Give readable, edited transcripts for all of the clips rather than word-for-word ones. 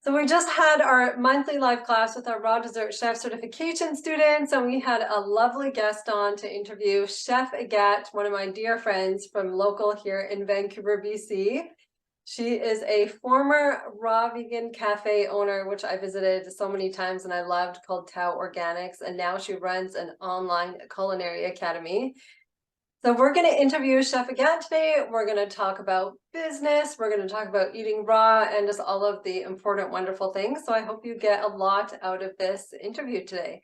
So we just had our monthly live class with our raw dessert chef certification students, and we had a lovely guest on to interview Chef Agathe, one of my dear friends from local here in Vancouver, BC. She is a former raw vegan cafe owner, which I visited so many times and I loved, called Tao Organics, and now she runs an online culinary academy. So we're going to interview Chef Agathe today. We're going to talk about business. We're going to talk about eating raw and just all of the important, wonderful things. So I hope you get a lot out of this interview today.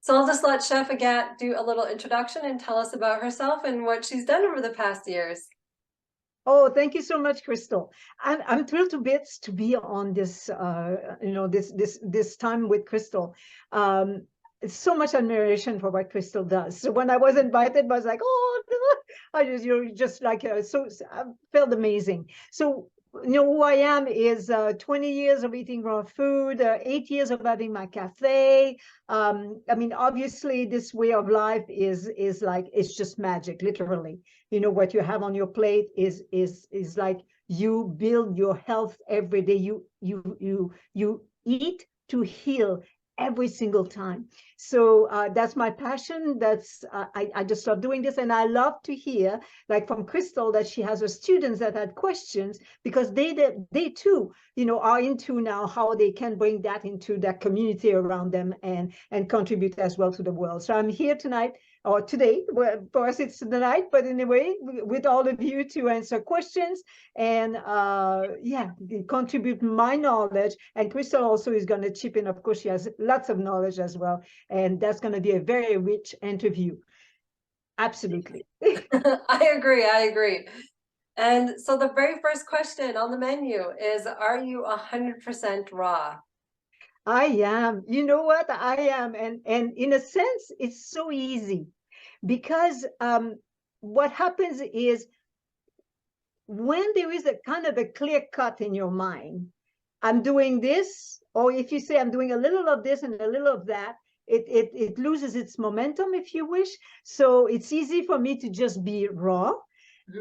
So I'll just let Chef Agathe do a little introduction and tell us about herself and what she's done over the past years. Oh, thank you so much, Crystal. I'm thrilled to bits to be on this, this time with Crystal. So much admiration for what Crystal does. So when I was invited, I was like, oh, I just, just like, so I felt amazing. So, who I am is 20 years of eating raw food, 8 years of having my cafe. I mean, obviously, this way of life is like, it's just magic, literally. What you have on your plate is like you build your health every day. You eat to heal every single time. So that's my passion. That's I just love doing this, and I love to hear, like from Crystal, that she has her students that had questions, because they too, are into now how they can bring that into that community around them and contribute as well to the world. So I'm here tonight, or today, well, for us it's the night, but anyway, with all of you to answer questions and contribute my knowledge. And Crystal also is going to chip in. Of course, she has lots of knowledge as well, and that's going to be a very rich interview. Absolutely. I agree. And so the very first question on the menu is, are you 100% raw? I am. You know what? I am. And in a sense, it's so easy, because what happens is, when there is a kind of a clear cut in your mind, I'm doing this, or if you say I'm doing a little of this and a little of that, it loses its momentum, if you wish. So it's easy for me to just be raw.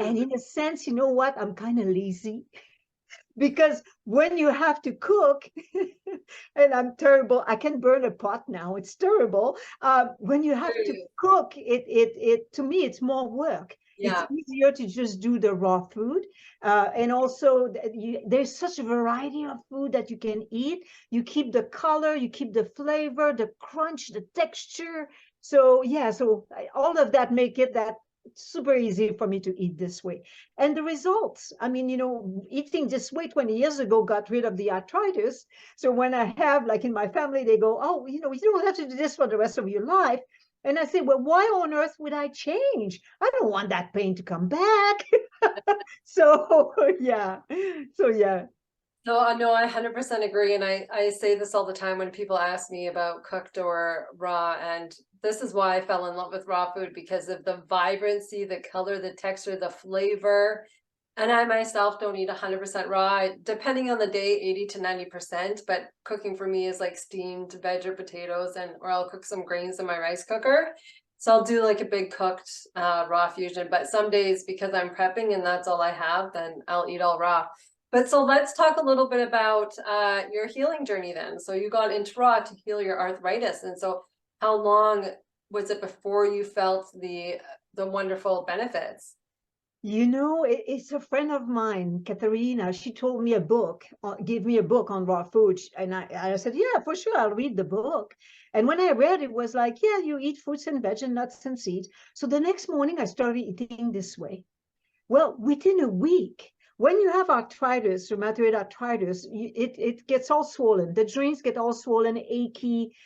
And in a sense, you know what? I'm kind of lazy. Because when you have to cook, and I'm terrible, I can burn a pot now, it's terrible. When you have to cook, it to me, it's more work. Yeah. It's easier to just do the raw food. And also, there's such a variety of food that you can eat. You keep the color, you keep the flavor, the crunch, the texture. So yeah, so all of that make it that super easy for me to eat this way. And the results, I mean, eating this way 20 years ago got rid of the arthritis. So when I have, like in my family, they go, oh, you don't have to do this for the rest of your life. And I say, well, why on earth would I change? I don't want that pain to come back. So yeah. No, no, I 100% agree. And I say this all the time when people ask me about cooked or raw. And this is why I fell in love with raw food, because of the vibrancy, the color, the texture, the flavor. And I myself don't eat 100% raw, depending on the day, 80 to 90%. But cooking for me is like steamed veg or potatoes, or I'll cook some grains in my rice cooker. So I'll do like a big cooked raw fusion. But some days, because I'm prepping and that's all I have, then I'll eat all raw. But so let's talk a little bit about your healing journey then. So you got into raw to heal your arthritis. And so how long was it before you felt the wonderful benefits? It's a friend of mine, Katharina. She told me a book, gave me a book on raw food. And I said, yeah, for sure, I'll read the book. And when I read it, was like, yeah, you eat fruits and veg and nuts and seeds. So the next morning, I started eating this way. Well, within a week, when you have arthritis, rheumatoid arthritis, it gets all swollen. The joints get all swollen, achy,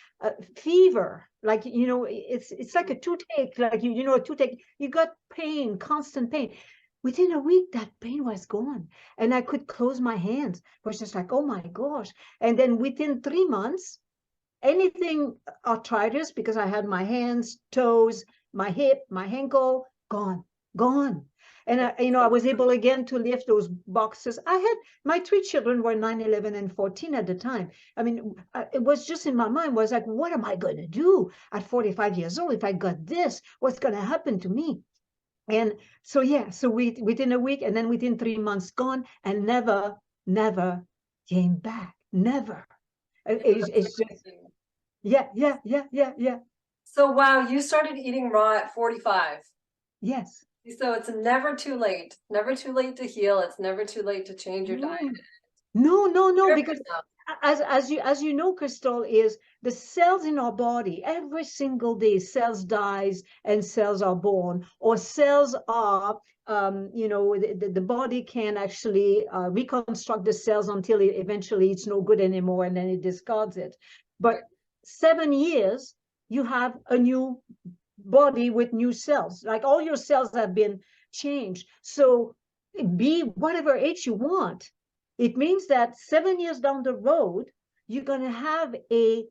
fever. Like, it's like a toothache, like, a toothache. You got pain, constant pain. Within a week, that pain was gone. And I could close my hands. It was just like, oh my gosh. And then within 3 months, anything arthritis, because I had my hands, toes, my hip, my ankle, gone. And I was able again to lift those boxes. I had my 3 children were 9, 11, and 14 at the time. I mean, it was just in my mind, was like, what am I going to do at 45 years old if I got this? What's going to happen to me? And so, yeah, so within a week, and then within 3 months, gone, and never came back. Never. That's It's just, amazing. yeah. So wow, you started eating raw at 45. Yes. So it's never too late. Never too late to heal. It's never too late to change your diet. No, no, Care for because yourself. as you know, Crystal, is the cells in our body every single day, cells dies and cells are born, or cells are the body can actually reconstruct the cells until eventually it's no good anymore and then it discards it. But 7 years, you have a new body with new cells, like all your cells have been changed. So be whatever age you want. It means that 7 years down the road, you're going to have a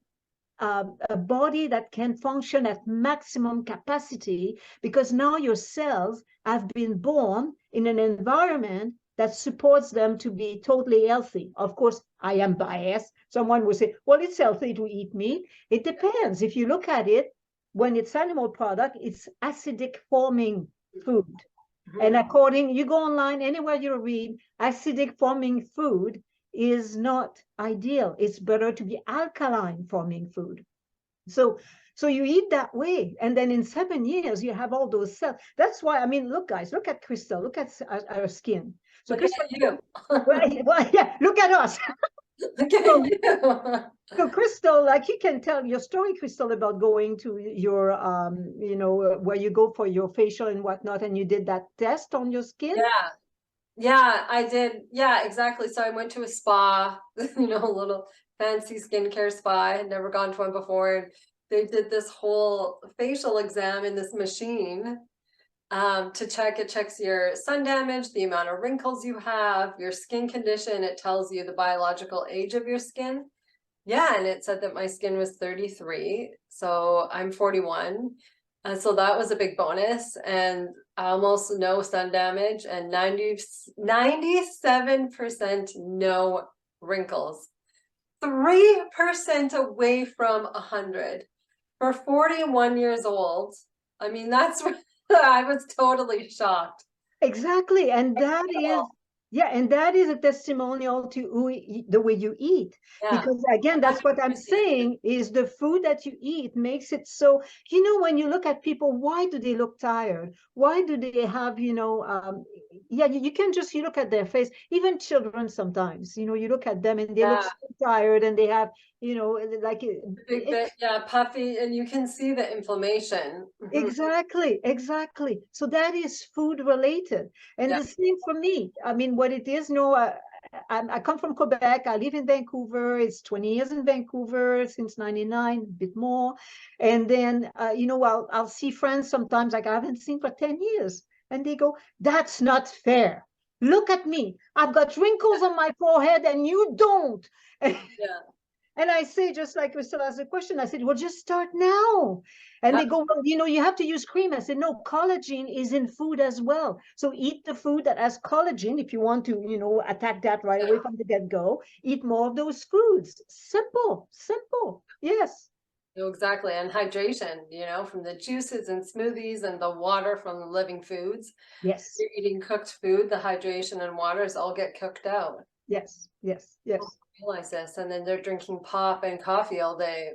body that can function at maximum capacity, because now your cells have been born in an environment that supports them to be totally healthy. Of course, I am biased. Someone will say, well, it's healthy to eat meat. It depends. If you look at it, when it's animal product, it's acidic forming food. And according, you go online, anywhere you read, acidic forming food is not ideal. It's better to be alkaline forming food. So you eat that way, and then in 7 years you have all those cells. That's why, I mean, look, guys, look at Crystal, look at our skin. So Look at Crystal, you. well, yeah, look at us. Look at So, you. so Crystal, like, you can tell your story, Crystal, about going to your where you go for your facial and whatnot, and you did that test on your skin. Yeah. Yeah, I did. Yeah, exactly. So I went to a spa, a little fancy skincare spa. I had never gone to one before. And they did this whole facial exam in this machine to check. It checks your sun damage, the amount of wrinkles you have, your skin condition. It tells you the biological age of your skin. Yeah, and it said that my skin was 33, so I'm 41. And so that was a big bonus, and almost no sun damage, and 97% no wrinkles. 3% away from 100. For 41 years old, I mean, that's I was totally shocked. Exactly. And that is, yeah, and that is a testimonial to the way you eat. Yeah. Because again, that's what I'm 100%. saying, is the food that you eat makes it so, when you look at people, why do they look tired? Why do they have, you can just, you look at their face, even children sometimes, you look at them and they look Yeah. so tired, and they have, like Big bit, yeah, puffy, and you can see the inflammation. Exactly. So that is food related. And Yeah. the same for me. I mean, what it is, no, I come from Quebec. I live in Vancouver. It's 20 years in Vancouver since 99, a bit more. And then, I'll see friends sometimes like I haven't seen for 10 years. And they go, that's not fair. Look at me. I've got wrinkles on my forehead and you don't. Yeah. And I say, just like Crystal asked a question, I said, well, just start now. And they go, well, you have to use cream. I said, no, collagen is in food as well. So eat the food that has collagen. If you want to, attack that right away from the get-go, eat more of those foods. Simple. Yes. No, exactly. And hydration, from the juices and smoothies and the water from the living foods. Yes. You're eating cooked food, the hydration and waters all get cooked out. Yes. Realize this, and then they're drinking pop and coffee all day,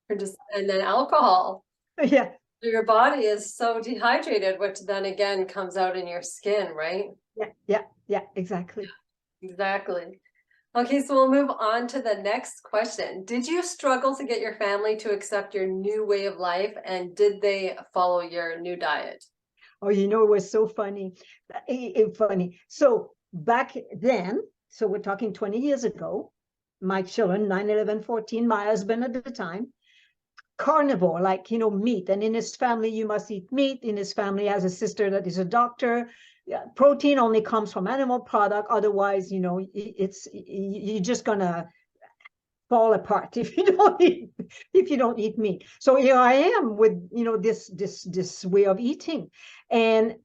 and then alcohol. Yeah. So your body is so dehydrated, which then again comes out in your skin, right? Yeah, exactly. Exactly. Okay, so we'll move on to the next question. Did you struggle to get your family to accept your new way of life, and did they follow your new diet? Oh, it was so funny. Funny. So back then, so we're talking 20 years ago, my children, 9, 11, 14, my husband at the time, carnivore, like, meat. And in his family, you must eat meat. In his family, has a sister that is a doctor. Yeah, protein only comes from animal product. Otherwise, you're just gonna fall apart if you don't eat meat. So here I am with, this way of eating. And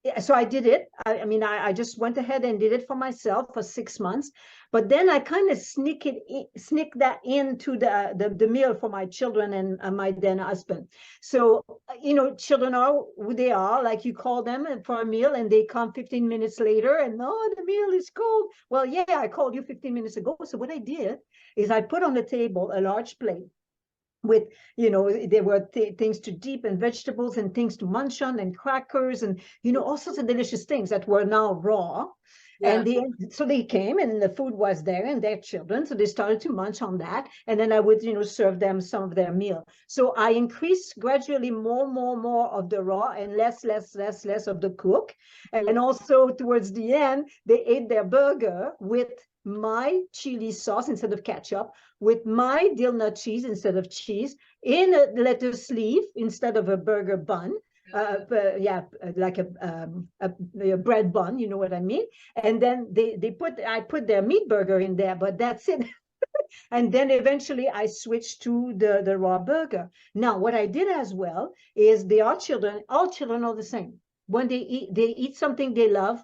Yeah, so I did it. I mean, I just went ahead and did it for myself for 6 months, but then I kind of sneak that into the meal for my children and my then husband. So children are who they are. Like, you call them for a meal, and they come 15 minutes later, and the meal is cold. Well, yeah, I called you 15 minutes ago. So what I did is I put on the table a large plate with, there were things to dip and vegetables and things to munch on and crackers and, all sorts of delicious things that were now raw. Yeah. And so they came, and the food was there, and their children, so they started to munch on that. And then I would, serve them some of their meal. So I increased gradually more of the raw, and less of the cook. And also towards the end, they ate their burger with my chili sauce instead of ketchup, with my dill nut cheese instead of cheese, in a lettuce leaf instead of a burger bun. Like a bread bun, you know what I mean? And then I put their meat burger in there, but that's it. And then eventually I switched to the raw burger. Now, what I did as well is all children are the same. When they eat something they love,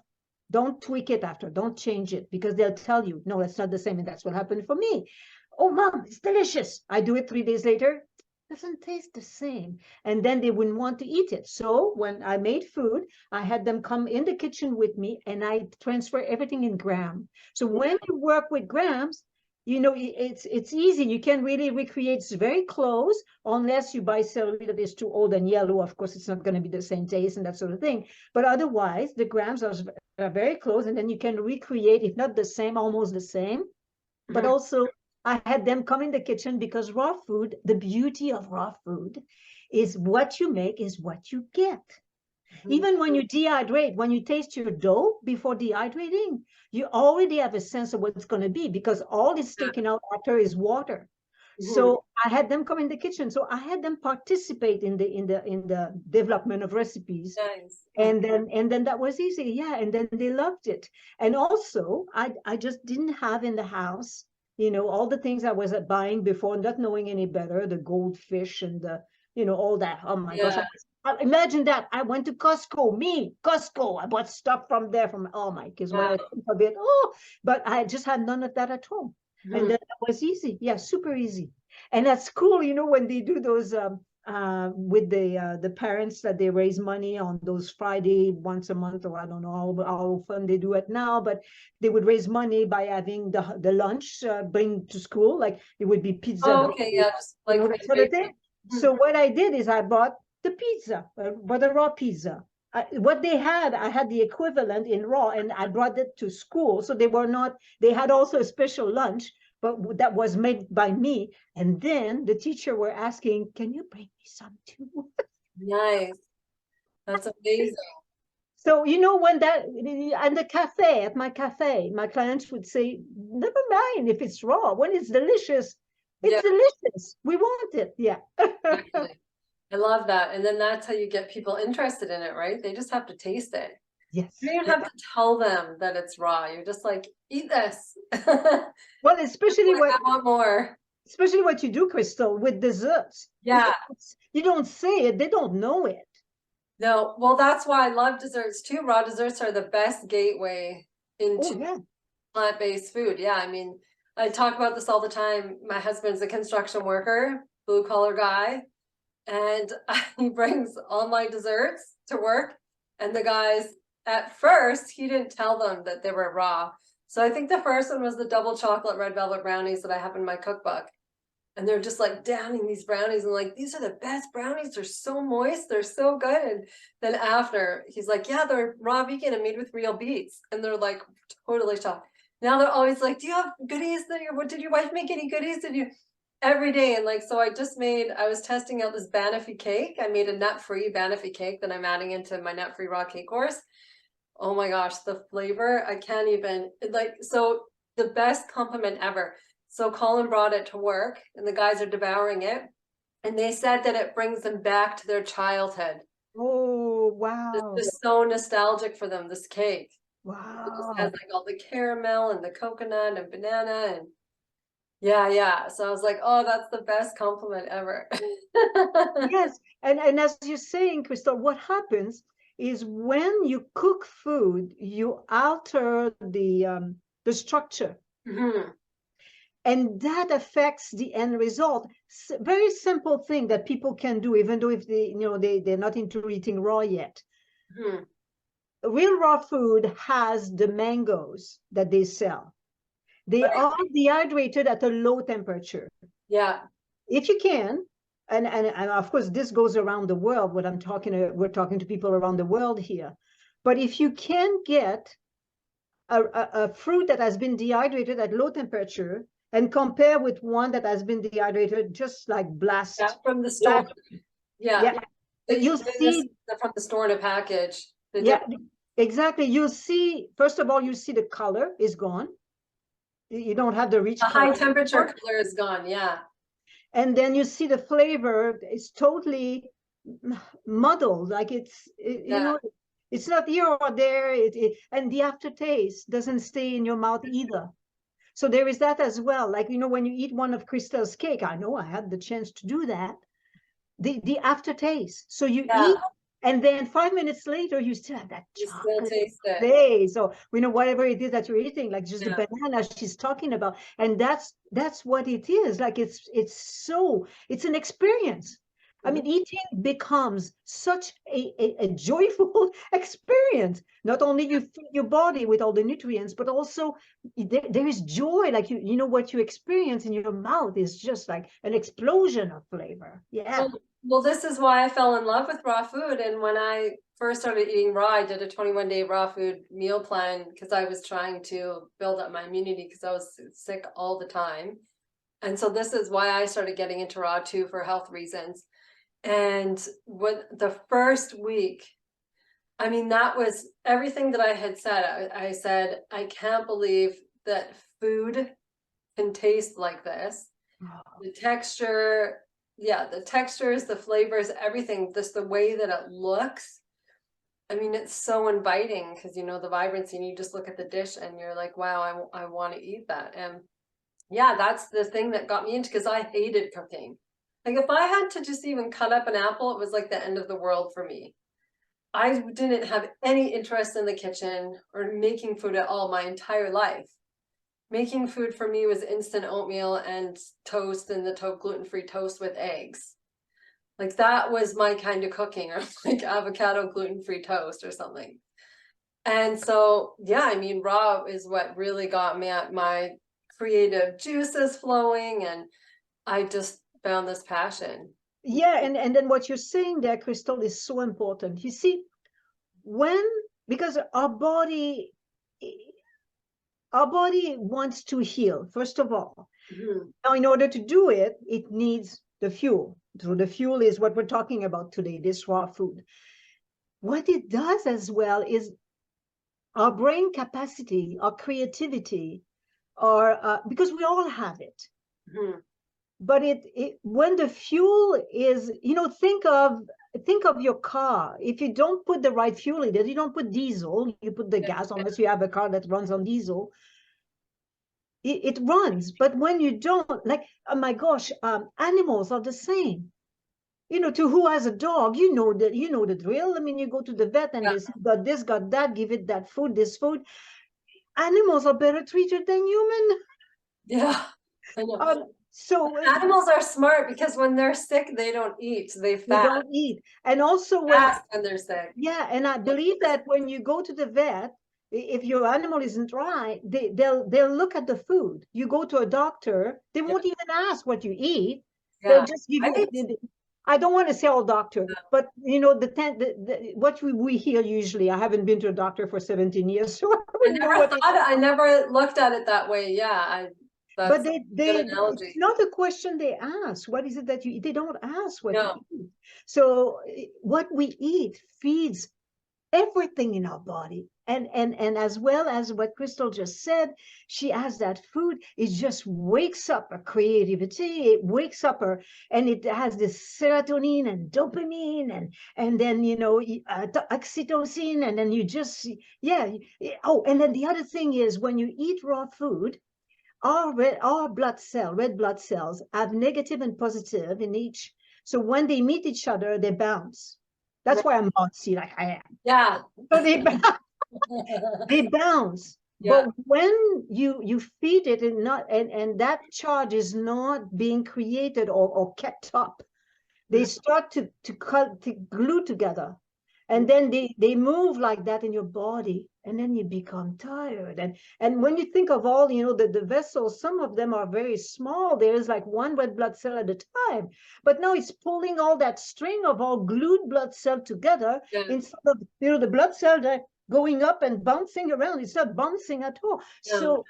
don't tweak it after, don't change it, because they'll tell you, no, it's not the same. And that's what happened for me. Oh, Mom, it's delicious. I do it 3 days later. Doesn't taste the same. And then they wouldn't want to eat it. So when I made food, I had them come in the kitchen with me, and I transfer everything in gram. So when you work with grams, it's easy. You can really recreate. It's very close, unless you buy celery that is too old and yellow. Of course, it's not going to be the same taste and that sort of thing. But otherwise, the grams are very close, and then you can recreate, if not the same, almost the same. But also, I had them come in the kitchen, because raw food, the beauty of raw food is what you make is what you get. Even when you dehydrate, when you taste your dough before dehydrating, you already have a sense of what it's going to be, because all it's taken out after is water. So I had them come in the kitchen. So I had them participate in the development of recipes. Nice. And then that was easy. Yeah. And then they loved it. And also, I just didn't have in the house, all the things I was buying before, not knowing any better, the goldfish and all that. Oh my gosh. Imagine that. I went to Costco. I bought stuff from there, oh my goodness, when I think of it, but I just had none of that at home. And then that was easy. Yeah, super easy. And that's cool, when they do those with the parents, that they raise money on those Friday once a month, or I don't know how often they do it now, but they would raise money by having the lunch bring to school, like it would be pizza. Oh, okay, yeah, just like that sort of thing. So what I did is I bought the pizza, but the raw pizza. What they had, I had the equivalent in raw, and I brought it to school. So they had also a special lunch, but that was made by me. And then the teacher were asking, can you bring me some too? Nice. That's amazing. So, when at the cafe, at my cafe, my clients would say, never mind if it's raw. When it's delicious, it's delicious. We want it. Yeah. Exactly. I love that. And then that's how you get people interested in it, right? They just have to taste it. Yes. You don't have to tell them that it's raw. You're just like, eat this. Well, especially like, I want more. Especially what you do, Crystal, with desserts. Yeah. You don't say it, they don't know it. No, well, that's why I love desserts too. Raw desserts are the best gateway into plant-based food. Yeah, I mean, I talk about this all the time. My husband's a construction worker, blue-collar guy, and he brings all my desserts to work. And the guys, at first, he didn't tell them that they were raw. So I think the first one was the double chocolate red velvet brownies that I have in my cookbook. And they're just like downing these brownies and like, these are the best brownies. They're so moist. They're so good. And then after, he's like, yeah, they're raw vegan and made with real beets. And they're like totally shocked. Now they're always like, do you have goodies? Did your wife make any goodies? Every day? And like, so I was testing out this banoffee cake. I made a nut-free banoffee cake that I'm adding into my nut-free raw cake course. Oh my gosh, the flavor, I can't even, so the best compliment ever. So Colin brought it to work, and the guys are devouring it, and they said that it brings them back to their childhood. Oh, wow. It's just so nostalgic for them, this cake. Wow. It just has like all the caramel and the coconut and banana and yeah. So I was like, oh, that's the best compliment ever. Yes. And as you're saying, Crystal, what happens is when you cook food, you alter the structure. Mhm. And that affects the end result. Very simple thing that people can do, even though if they're not into eating raw yet. Mhm. Real raw food has the mangoes that they sell. They Right. are dehydrated at a low temperature. Yeah. If you can, and of course this goes around the world. We're talking to people around the world here. But if you can get a fruit that has been dehydrated at low temperature and compare with one that has been dehydrated just like Yeah, from the store. Yeah. yeah, But you you'll see, from the store in a package. The yeah, exactly. You'll see, first of all, you see the color is gone. You don't have the rich color high temperature anymore. color is gone. Yeah. And then you see the flavor is totally muddled, like Yeah. it's not here or there, and the aftertaste doesn't stay in your mouth either. So there is that as well. Like, when you eat one of Crystal's cake, I know I had the chance to do that. The aftertaste. So you Yeah. eat, and then 5 minutes later, you still have that You still chocolate taste it. taste. So whatever it is that you're eating, like just the Yeah. banana she's talking about, and that's what it is. Like it's an experience. I mean, Mhm. eating becomes such a joyful experience. Not only you feed your body with all the nutrients, but also there is joy. Like what you experience in your mouth is just like an explosion of flavor. Yeah. Well, this is why I fell in love with raw food. And when I first started eating raw, I did a 21-day raw food meal plan because I was trying to build up my immunity because I was sick all the time. And so this is why I started getting into raw too, for health reasons. And when the first week, I mean, that was everything that I had said. I said, I can't believe that food can taste like this. The texture, yeah, the textures, the flavors, everything, just the way that it looks. I mean, it's so inviting because the vibrancy, and you just look at the dish and you're like, wow, I want to eat that. And yeah, that's the thing that got me into, because I hated cooking. Like if I had to just even cut up an apple, it was like the end of the world for me. I didn't have any interest in the kitchen or making food at all my entire life. Making food for me was instant oatmeal and toast, and the gluten-free toast with eggs. Like that was my kind of cooking, or like avocado gluten-free toast or something. And so, yeah, I mean, raw is what really got me at my creative juices flowing, and I just found this passion. Yeah, and then what you're saying there, Crystal, is so important. You see, because our body wants to heal, first of all. Mhm. Now, in order to do it, it needs the fuel. So the fuel is what we're talking about today, this raw food. What it does as well is our brain capacity, our creativity, because we all have it. Mhm. But when the fuel is, think of your car. If you don't put the right fuel in it, you don't put diesel, you put the gas, unless you have a car that runs on diesel. It runs. But when you don't, like, oh my gosh, animals are the same. To who has a dog, the drill. I mean, you go to the vet and Yeah. they say, got this, got that, give it that food, this food. Animals are better treated than human. Yeah. I know. So Animals are smart because when they're sick, they don't eat. They they fast don't eat. And also when they're sick. yeah, and I believe that when you go to the vet, if your animal isn't right, they'll look at the food. You go to a doctor, they Yeah. won't even ask what you eat. They'll Yeah. just give Right? you. I don't want to say all doctor, but what we hear usually. I haven't been to a doctor for 17 years, so I wouldn't know what. I never looked at it that way. Yeah, But that's a good it's analogy. not a question they ask. What is it that you eat? They don't ask what you No. eat. So what we eat feeds everything in our body. And as well as what Crystal just said, she has that food, it just wakes up her creativity, it wakes up her, and it has this serotonin and dopamine and then oxytocin, and then you just, yeah. Oh, and then the other thing is, when you eat raw food, our red blood cells have negative and positive in each. So when they meet each other, they bounce. That's why I'm bouncy like I am. Yeah. So they bounce. Yeah. But when you feed it and not and that charge is not being created or kept up, they start to glue together. And then they move like that in your body, and then you become tired. And when you think of all, the vessels, some of them are very small. There's like one red blood cell at a time. But now it's pulling all that string of all glued blood cell together instead of, the blood cell that going up and bouncing around. It's not bouncing at all. Yeah. So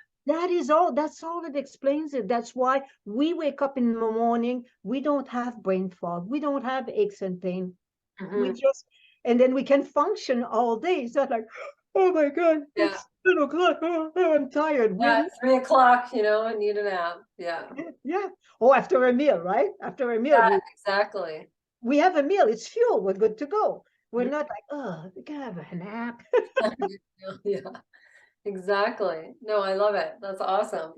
that's all it explains it. That's why we wake up in the morning, we don't have brain fog, we don't have aches and pain. We just, and then we can function all day. It's not like, oh my God, it's 10 o'clock, oh, I'm tired. Yeah, 3 o'clock, I need a nap. Yeah. Yeah. Or after a meal, right? After a meal, Yeah, exactly. we have a meal, it's fuel, we're good to go. We're not like, oh, we can have a nap. Yeah, exactly. No, I love it. That's awesome.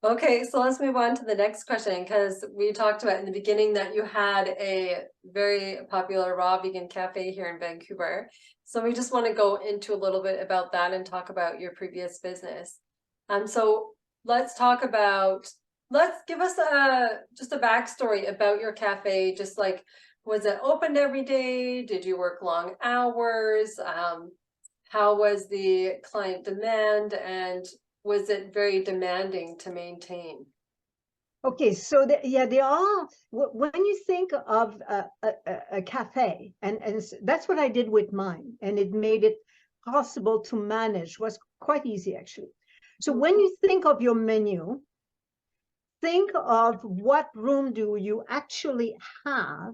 Okay, so let's move on to the next question, because we talked about in the beginning that you had a very popular raw vegan cafe here in Vancouver. So we just want to go into a little bit about that and talk about your previous business. So let's give us just a backstory about your cafe. Just like, was it opened every day? Did you work long hours? How was the client demand, and was it very demanding to maintain? Okay, so they are. When you think of a cafe, and that's what I did with mine, and it made it possible to manage. Was quite easy actually. So when you think of your menu, think of what room do you actually have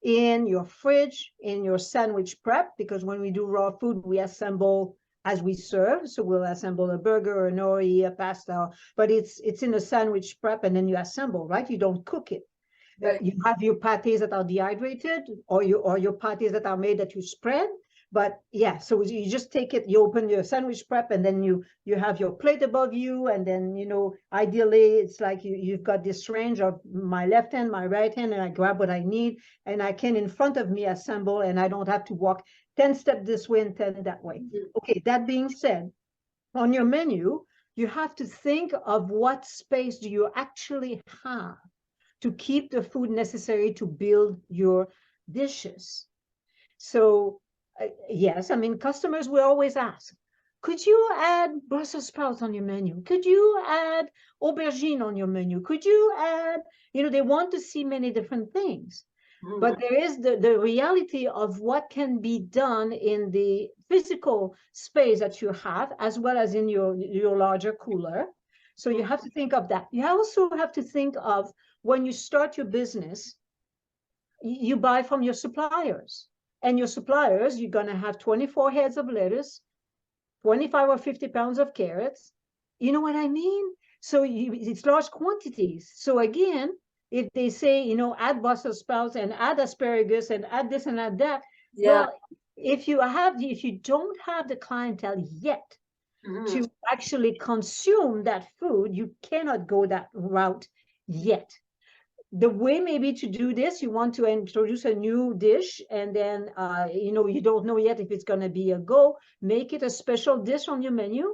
in your fridge, in your sandwich prep, because when we do raw food, we assemble as we serve. So we'll assemble a burger, a nori, a pasta, but it's in a sandwich prep, and then you assemble, right? You don't cook it. Right. You have your pâtés that are dehydrated, or your pâtés that are made that you spread. But yeah, so you just take it, you open your sandwich prep, and then you have your plate above you, and then ideally it's like you've got this range of my left hand, my right hand, and I grab what I need, and I can in front of me assemble, and I don't have to walk 10 steps this way and 10 that way. Okay, that being said, on your menu, you have to think of what space do you actually have to keep the food necessary to build your dishes. So yes, I mean, customers will always ask, could you add Brussels sprouts on your menu? Could you add aubergine on your menu? Could you add, they want to see many different things. But there is the reality of what can be done in the physical space that you have, as well as in your larger cooler. So you have to think of that. You also have to think of when you start your business, you buy from your suppliers. And your suppliers, you're going to have 24 heads of lettuce, 25 or 50 pounds of carrots. You know what I mean? So it's large quantities. So again, if they say, add Brussels sprouts and add asparagus and add this and add that, well, if you don't have the clientele yet to actually consume that food, you cannot go that route yet. The way maybe to do this, you want to introduce a new dish, and then you don't know yet if it's going to be a go, make it a special dish on your menu.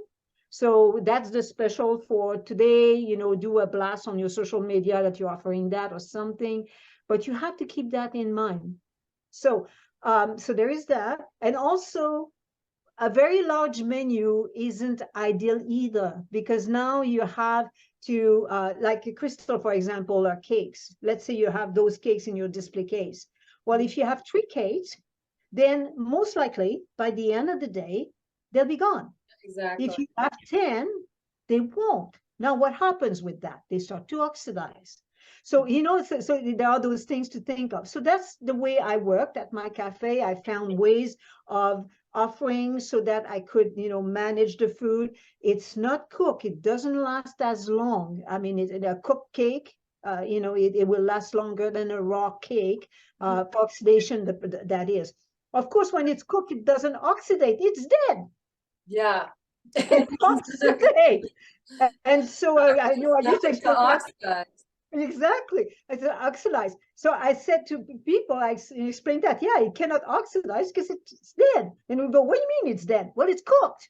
So that's the special for today, do a blast on your social media that you're offering that or something, but you have to keep that in mind. So there is that. And also, a very large menu isn't ideal either, because now you have to, like Crystal, for example, or cakes. Let's say you have those cakes in your display case. Well, if you have 3 cakes, then most likely by the end of the day, they'll be gone. Exactly. If you have 10, they won't. Now, what happens with that? They start to oxidize. So, so there are those things to think of. So that's the way I worked at my cafe. I found ways of offering so that I could, manage the food. It's not cooked. It doesn't last as long. I mean, a cooked cake, it will last longer than a raw cake, for oxidation, that is. Of course, when it's cooked, it doesn't oxidate. It's dead. Yeah. It oxidate. And so I used to explain oxidize. Exactly. I said oxidize. So I said to people, I explained that, yeah, it cannot oxidize because it's dead. And we go, what do you mean it's dead? Well, it's cooked.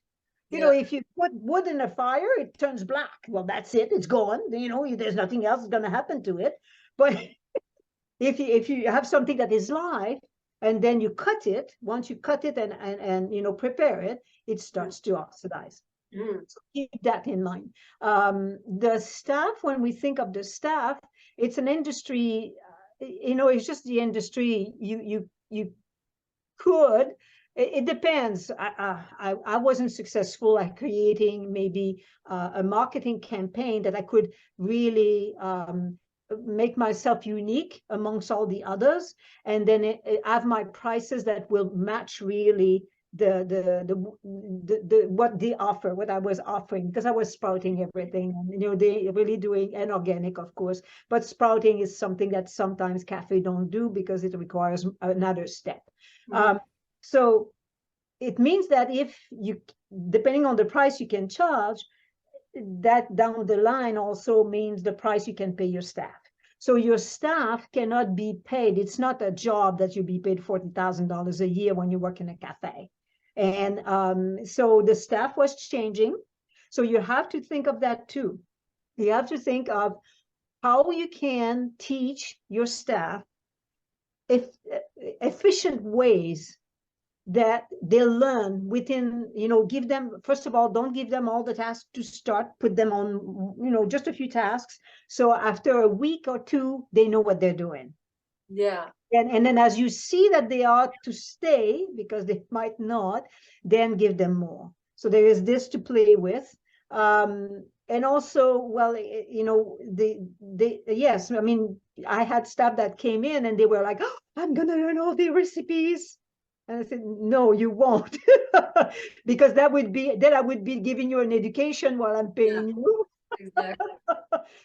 You know, Yeah. if you put wood in a fire, it turns black. Well, that's it. It's gone. You know, there's nothing else going to happen to it. But if you have something that is live and then you cut it, once you cut it and you know prepare it, it starts to oxidize. Mm. So keep that in mind. The staff, when we think of the staff, it's an industry. You know, it's just the industry. You could. It depends. I wasn't successful at creating maybe a marketing campaign that I could really make myself unique amongst all the others, and then have my prices that will match really the what they offer, what I was offering, because I was sprouting everything, and you know they really doing and organic, of course, but sprouting is something that sometimes cafe don't do because it requires another step. Mm. So it means that if you, depending on the price you can charge, that down the line also means the price you can pay your staff. So your staff cannot be paid. It's not a job that you be paid $40,000 a year when you work in a cafe. And so the staff was changing. So you have to think of that too. You have to think of how you can teach your staff if, efficient ways that they'll learn within, you know, give them, first of all, don't give them all the tasks to start, put them on, you know, just a few tasks. So after a week or two, they know what they're doing. Yeah. And then as you see that they are to stay, because they might not, then give them more. So there is this to play with. And also, well, you know, yes, I mean, I had staff that came in and they were like, oh, I'm going to learn all the recipes. And I said, no, you won't, because that would be, then I would be giving you an education while I'm paying you. Exactly.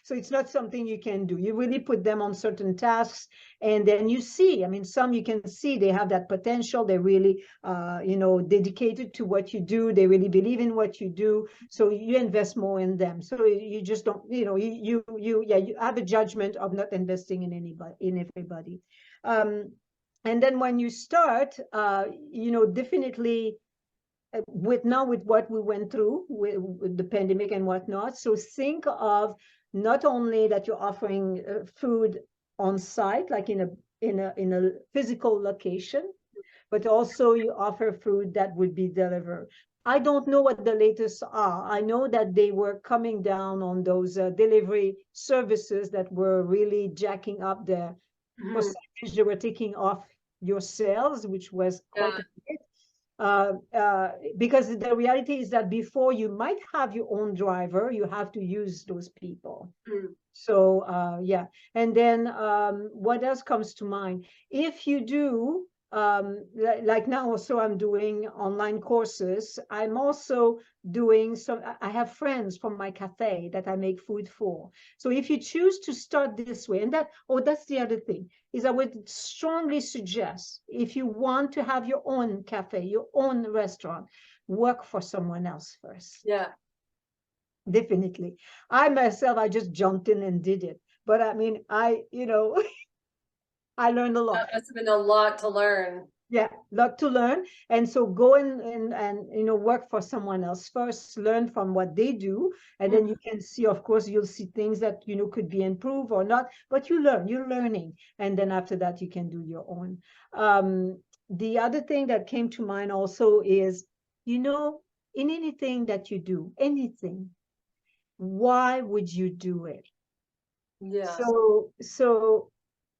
So it's not something you can do. You really put them on certain tasks, and then you see, I mean, some you can see they have that potential. They're really, you know, dedicated to what you do. They really believe in what you do. So you invest more in them. So you just don't, you know, you have a judgment of not investing in anybody, in everybody. And then when you start, you know, definitely with what we went through with the pandemic and whatnot. So think of not only that you're offering food on site, like in a physical location, but also you offer food that would be delivered. I don't know what the latest are. I know that they were coming down on those delivery services that were really jacking up the Mhm. percentage they were taking off your sales, which was quite Yeah. a bit. Because the reality is that before you might have your own driver, you have to use those people. Mm. So yeah, and then what else comes to mind? If you do, like now also I'm doing online courses. I'm also doing some, I have friends from my cafe that I make food for. So if you choose to start this way, and that, oh, that's the other thing, is I would strongly suggest if you want to have your own cafe, your own restaurant, work for someone else first. Yeah. Definitely. I myself, I just jumped in and did it. But I mean, you know, I learned a lot. That must have been a lot to learn. Yeah, lot to learn. And so go and you know, work for someone else first, learn from what they do. And then you can see, of course, you'll see things that, you know, could be improved or not, but you learn, you're learning. And then after that, you can do your own. The other thing that came to mind also is, you know, in anything that you do, anything, why would you do it? Yeah. So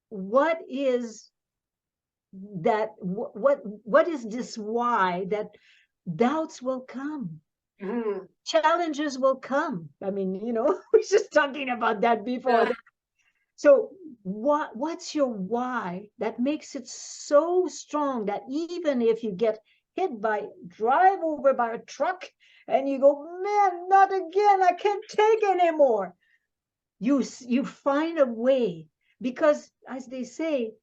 what is that? What is this why that doubts will come? Mhm. Challenges will come. I mean, you know, we are just talking about that before. Yeah. So what's your why that makes it so strong that even if you get drive over by a truck and you go, man, not again, I can't take anymore. You find a way, because as they say,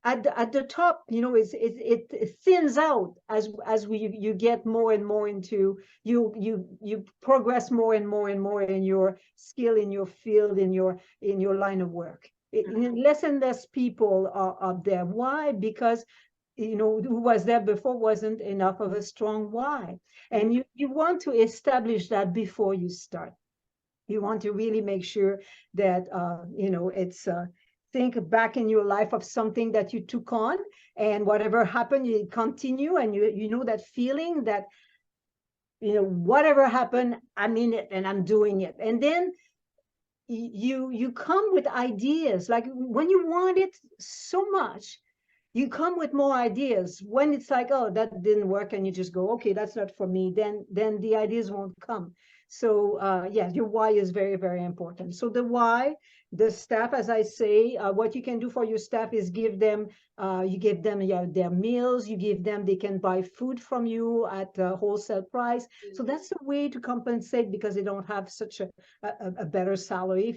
at the top, it thins out as you get more and more into you progress more and more and more in your skill, in your field, in your line of work. Less and less people are up there. Why? Because who was there before wasn't enough of a strong why. And you want to establish that before you start. You want to really make sure that it's think back in your life of something that you took on, and whatever happened, you continue, and you know that feeling that whatever happened, I'm in it and I'm doing it. And then you come with ideas. Like when you want it so much, you come with more ideas. When it's like, oh, that didn't work, and you just go, okay, that's not for me, then the ideas won't come. So yeah, your why is very, very important. So the why, the staff, as I say, what you can do for your staff is give them, you give them their meals, you give them, they can buy food from you at a wholesale price. So that's a way to compensate, because they don't have such a better salary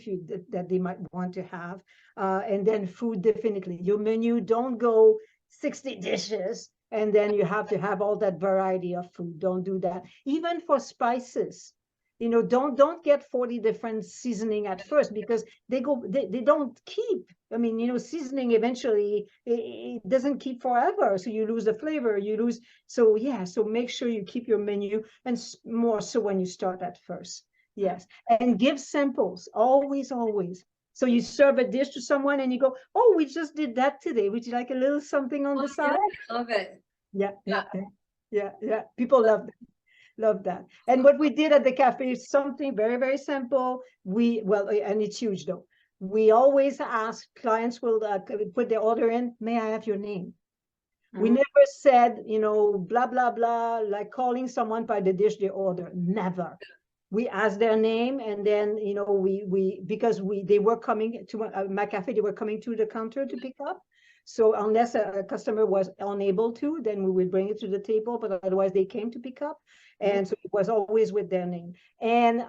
that they might want to have. And then food, definitely. Your menu, don't go 60 dishes and then you have to have all that variety of food. Don't do that. Even for spices, don't get 40 different seasoning at first, because they don't keep. I mean, seasoning eventually it doesn't keep forever, so you lose the flavor, you lose. So yeah, so make sure you keep your menu, and more so when you start at first. Yes, and give samples, always, always. So you serve a dish to someone and you go, oh, we just did that today. Would you like a little something on the side? Yeah, I love it. Yeah. People love that. And what we did at the cafe is something very, very simple. And it's huge though. We always ask, clients will put their order in, may I have your name? We never said, blah, blah, blah, like calling someone by the dish they order. Never. We asked their name, and then because they were coming to my cafe, they were coming to the counter to pick up. So unless a customer was unable to, then we would bring it to the table, but otherwise they came to pick up. And so it was always with their name. And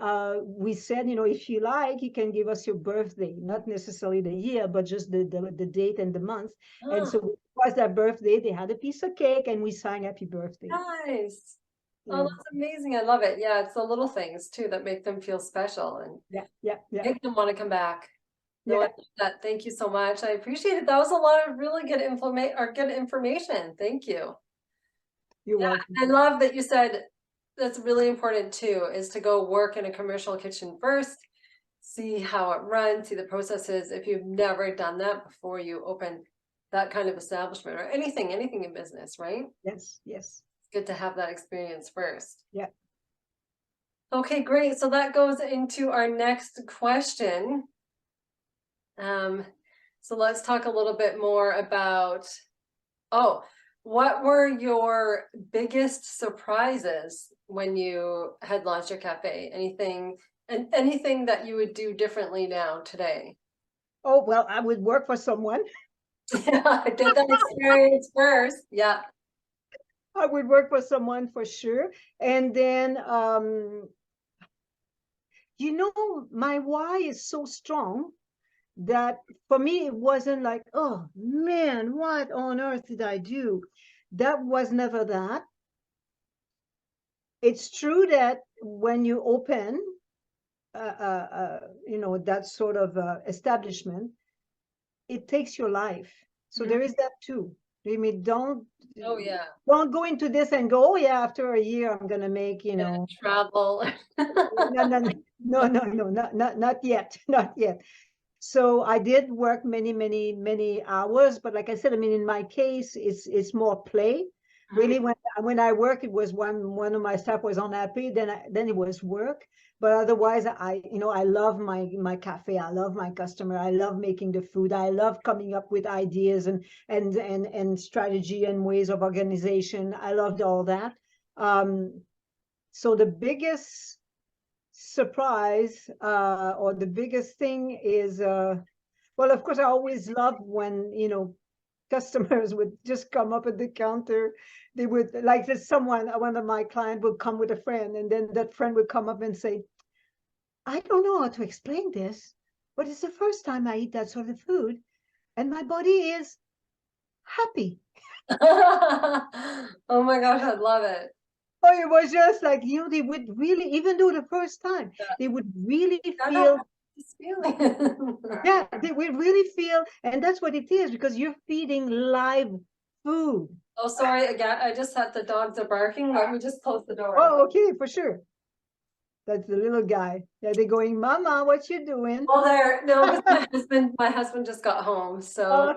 we said, if you like, you can give us your birthday, not necessarily the year, but just the date and the month. And so it was their birthday. They had a piece of cake, and we sang happy birthday. Nice. Yeah. Oh, that's amazing. I love it. Yeah, it's the little things too that make them feel special and make them want to come back. No, I love that. Thank you so much. I appreciate it. That was a lot of really good information. Thank you. You're welcome. I love that you said that's really important too, is to go work in a commercial kitchen first, see how it runs, see the processes. If you've never done that before you open that kind of establishment or anything in business, right? Yes. Good to have that experience first. Yeah. Okay, great. So that goes into our next question. So let's talk a little bit more about, what were your biggest surprises when you had launched your cafe? Anything that you would do differently now today? Oh, well, I would work for someone. Get that experience first. Yeah. I would work for someone for sure. And then, my why is so strong that for me, it wasn't like, oh man, what on earth did I do? That was never that. It's true that when you open, that sort of establishment, it takes your life. So there is that too. I mean, don't go into this and go, oh yeah, after a year I'm gonna make, travel. No, not yet, not yet. So I did work many hours, but like I said, I mean, in my case, it's more play. Really, when I work, it was one of my staff was unhappy, then it was work. But otherwise, I love my cafe. I love my customer. I love making the food. I love coming up with ideas and strategy and ways of organization. I loved all that. So the biggest surprise or the biggest thing is, well, of course, I always love when customers would just come up at the counter. They would, like, there's one of my clients would come with a friend, and then that friend would come up and say, I don't know how to explain this, but it's the first time I eat that sort of food, and my body is happy. Oh my gosh, I love it. Oh, it was just like, they would really, even though the first time, Yeah. they would really I feel, know this feeling. yeah, they would really feel, and that's what it is, because you're feeding live food. Oh, sorry, again, I just had the dogs are barking. Let me just close the door. Oh, okay, for sure. That's the little guy. Yeah, they're going, Mama, what you doing? Oh, there, no, because my husband just got home, so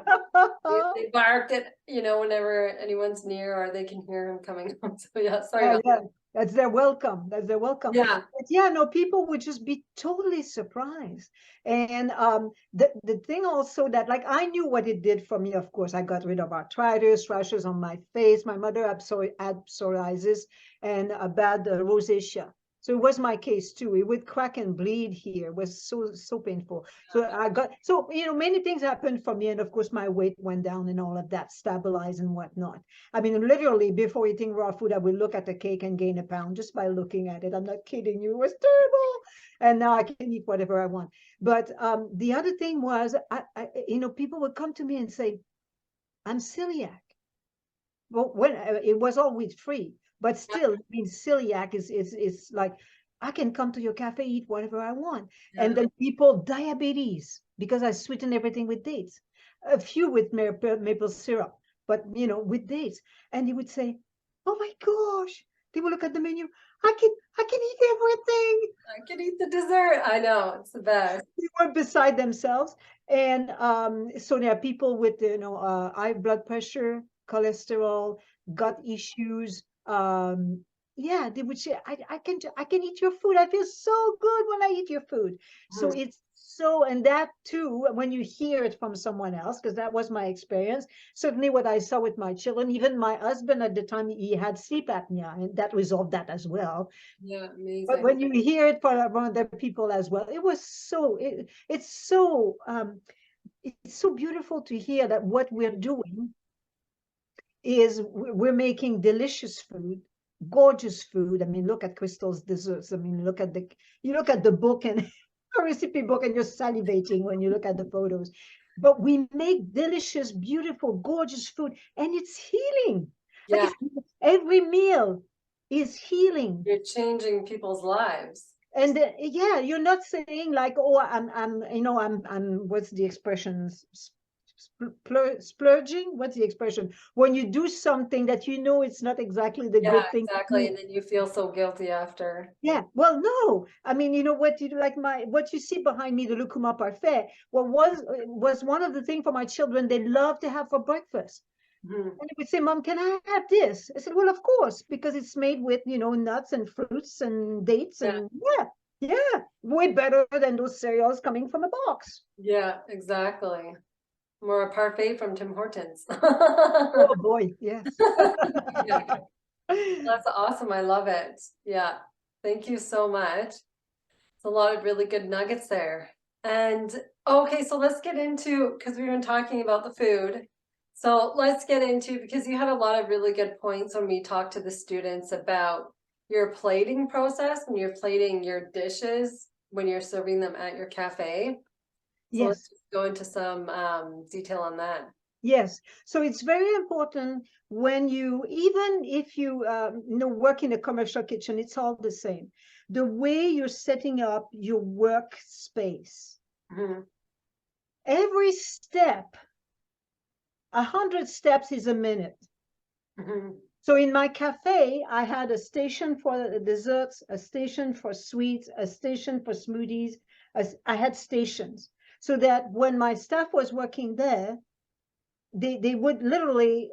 they bark at, whenever anyone's near or they can hear him coming home. So yeah, sorry Yeah, about yeah, that. that's their welcome. That's their welcome. Yeah. But yeah, no, people would just be totally surprised. And the thing also that, like, I knew what it did for me. Of course, I got rid of arthritis, rashes on my face. My mother had psoriasis and a bad rosacea. So it was my case too. It would crack and bleed here. It was so painful. So many things happened for me, and of course my weight went down and all of that stabilized and whatnot. I mean, literally, before eating raw food, I would look at the cake and gain a pound just by looking at it. I'm not kidding you. It was terrible. And now I can eat whatever I want. But the other thing was, people would come to me and say, I'm celiac. Well, when it was all wheat free, but still, I mean, celiac is like, I can come to your cafe, eat whatever I want. Yeah. And then people, diabetes, because I sweeten everything with dates, a few with maple syrup, but with dates. And he would say, "Oh my gosh!" They would look at the menu. I can eat everything. I can eat the dessert. I know, it's the best. They were beside themselves. And so there are people with high blood pressure, cholesterol, gut issues. Yeah, they would say, I can eat your food. I feel so good when I eat your food. So it's so, and that too, when you hear it from someone else, because that was my experience, certainly what I saw with my children, even my husband at the time, he had sleep apnea, and that resolved that as well. Yeah, But amazing. when you hear it from other people as well, it was it's so beautiful to hear that what we're doing is we're making delicious food, gorgeous food. I mean, look at Crystal's desserts. I mean, you look at the book and a recipe book, and you're salivating when you look at the photos. But we make delicious, beautiful, gorgeous food, and it's healing. Yeah, Every meal is healing. you're changing people's lives. And yeah, you're not saying like, oh, I'm what's the expression? Splurging? What's the expression? When you do something that it's not exactly the Yeah, good thing to exactly. do. And then you feel so guilty after. Yeah, well, no. I mean, what what you see behind me, the lucuma parfait, what was one of the things for my children they love to have for breakfast. Mhm. And they would say, Mom, can I have this? I said, well, of course, because it's made with, nuts and fruits and dates. Yeah. And yeah, way better than those cereals coming from a box. Yeah, exactly. More a parfait from Tim Hortons. Oh boy, yes. Yeah, that's awesome. I love it. Yeah. Thank you so much. It's a lot of really good nuggets there. And okay, so let's get into, because we've been talking about the food. So let's get into, because you had a lot of really good points when we talked to the students about your plating process and you're plating your dishes when you're serving them at your cafe. So let's Yes. just go into some detail on that. Yes. So it's very important when even if you, work in a commercial kitchen, it's all the same. The way you're setting up your workspace. Mhm. Every step, 100 steps is a minute. Mhm. So in my cafe, I had a station for desserts, a station for sweets, a station for smoothies. I had stations so that when my staff was working there, they would literally,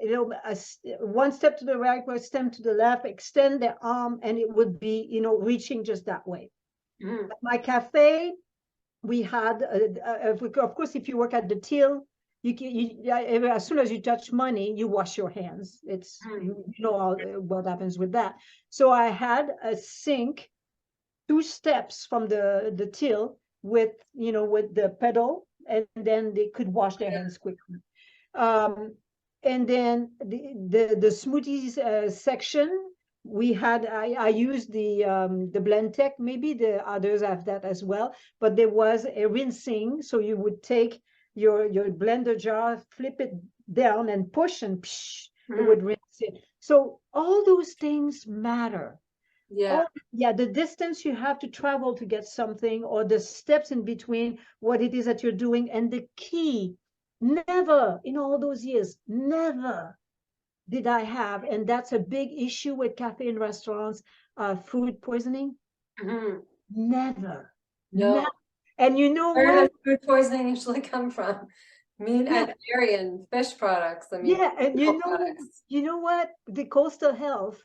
one step to the right, one step to the left, extend their arm, and it would be, reaching just that way. Mhm. At my cafe, we had, of course, if you work at the till, as soon as you touch money, you wash your hands. It's, Mhm. what happens with that. So I had a sink 2 steps from the till with, with the pedal, and then they could wash their hands quickly. And then the smoothies section, I used the blend tech. Maybe the others have that as well, but there was a rinsing. So you would take your blender jar, flip it down and push and psh, it would rinse it. So all those things matter. Yeah. Yeah, the distance you have to travel to get something, or the steps in between, what it is that you're doing. And the key, never in all those years, never did I have, and that's a big issue with cafe and restaurants, food poisoning. Never, No. never. And you know Where what? does food poisoning usually come from? Meat and dairy and fish products. I mean, Yeah, and animal products. you know what? The coastal health,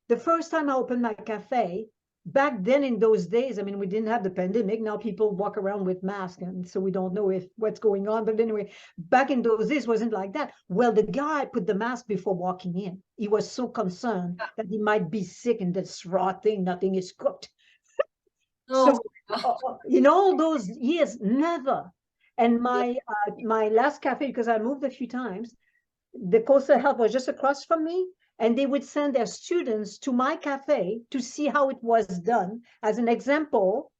the first time I opened my cafe, back then in those days, I mean, we didn't have the pandemic. Now people walk around with masks, and so we don't know if what's going on. But anyway, back in those days, wasn't like that. Well, the guy put the mask before walking in. He was so concerned that he might be sick and this raw thing, nothing is cooked. Oh, So in all those years, never. And my last cafe, because I moved a few times, the coastal health was just across from me, and they would send their students to my cafe to see how it was done as an example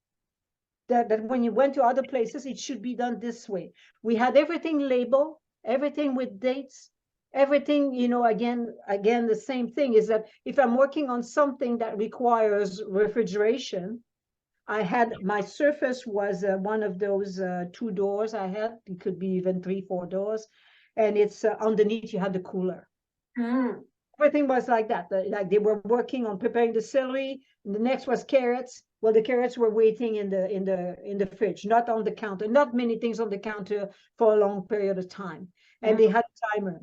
that when you went to other places, it should be done this way. We had everything labeled, everything with dates, everything, again, the same thing is that if I'm working on something that requires refrigeration, I had my surface was one of those 2 doors I had. It could be even 3, 4 doors. And it's underneath you had the cooler. Everything was like that. Like they were working on preparing the celery. And the next was carrots. Well, the carrots were waiting in the fridge, not on the counter. Not many things on the counter for a long period of time. And they had a timer.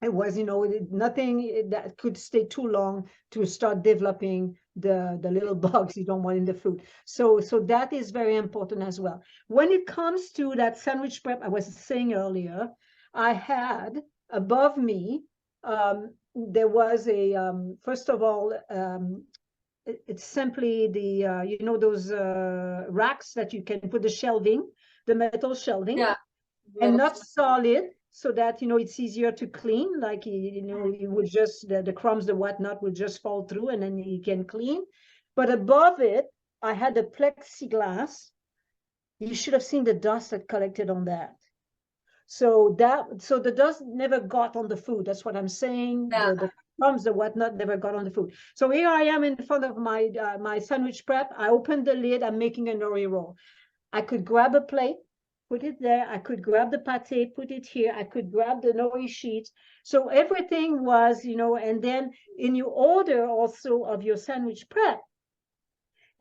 It was, nothing that could stay too long to start developing the little bugs you don't want in the food. So that is very important as well. When it comes to that sandwich prep, I was saying earlier, I had above me, there was a, first of all, it's simply the, those racks that you can put the shelving, the metal shelving, and not solid, so that it's easier to clean. Like you would just the crumbs, the whatnot would just fall through, and then you can clean. But above it, I had a plexiglass. You should have seen the dust that collected on that. So the dust never got on the food. That's what I'm saying. The crumbs, the whatnot, never got on the food. So here I am in front of my my sandwich prep. I opened the lid. I'm making a nori roll. I could grab a plate, put it there. I could grab the pate, put it here. I could grab the nori sheets. So everything was, and then in your order also of your sandwich prep,